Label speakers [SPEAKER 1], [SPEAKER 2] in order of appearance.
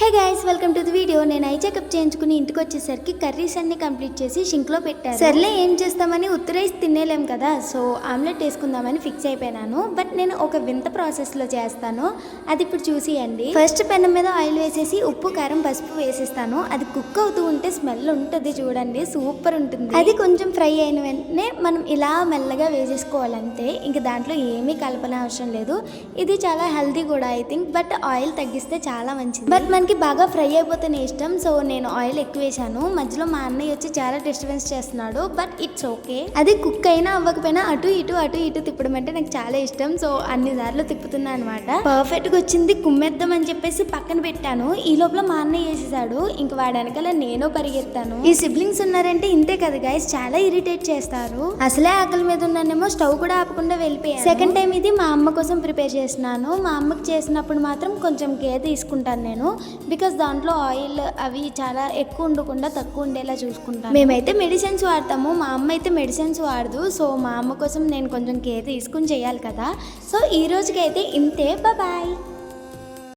[SPEAKER 1] Hey guys, welcome to the video. నేను eye checkup చేయించుకుని ఇంటికి వచ్చేసరికి కర్రీస్ అన్ని కంప్లీట్ చేసి షింక్లో పెట్టాను. సర్లే ఏం చేస్తామని ఉత్తరైస్ తినేలేం కదా, సో ఆమ్లెట్ వేసుకుందామని ఫిక్స్ అయిపోయినాను. బట్ నేను ఒక వింత ప్రాసెస్లో చేస్తాను, అది ఇప్పుడు చూసియండి. ఫస్ట్ పెనం మీద ఆయిల్ వేసేసి ఉప్పు కారం పసుపు వేసేస్తాను. అది కుక్ అవుతూ ఉంటే స్మెల్ ఉంటుంది చూడండి, సూపర్ ఉంటుంది. అది కొంచెం ఫ్రై అయిన వెంటనే మనం ఇలా మెల్లగా వేసేసుకోవాలంతే, ఇంక దాంట్లో ఏమీ కలపన అవసరం లేదు. ఇది చాలా హెల్తీ కూడా ఐ థింక్, బట్ ఆయిల్ తగ్గిస్తే చాలా మంచిది. బట్ మనకి బాగా ఫ్రై అయిపోతేనే ఇష్టం, సో నేను ఆయిల్ ఎక్కువ వేసాను. మధ్యలో మా అన్నయ్య వచ్చి చాలా డిస్టర్బెన్స్ చేస్తున్నాడు, బట్ ఇట్స్ ఓకే. అది కుక్ అయినా అవ్వకపోయినా అటు ఇటు తిప్పడం అంటే నాకు చాలా ఇష్టం, సో అన్ని సార్లు తిప్పుతున్నా అనమాట. పర్ఫెక్ట్ గా వచ్చింది, కుమ్మేద్దాం అని చెప్పేసి పక్కన పెట్టాను. ఈ లోపల మా అన్నయ్య వేసేసాడు, ఇంక వాడి వెనకాల నేను పరిగెత్తాను. ఈ సిబ్లింగ్స్ ఉన్నారంటే ఇంతే కదా గైస్, చాలా ఇరిటేట్ చేస్తారు. అసలే ఆకలి మీద ఉన్నానేమో స్టవ్ కూడా ఆపకుండా వెళ్ళిపోయాను. సెకండ్ టైం ఇది మా అమ్మ కోసం ప్రిపేర్ చేస్తున్నాను. మా అమ్మకి చేసినప్పుడు మాత్రం కొంచెం కేర్ తీసుకుంటాను నేను, బికాస్ దాంట్లో ఆయిల్ అవి చాలా ఎక్కువ ఉండకుండా తక్కువ ఉండేలా చూసుకుంటాను. మేమైతే మెడిసిన్స్ వాడతాము, మా అమ్మ అయితే మెడిసిన్స్ వాడదు, సో మా అమ్మ కోసం నేను కొంచెం కేర్ తీసుకుని చేయాలి కదా. సో ఈ రోజుకైతే ఇంతే, బాయ్.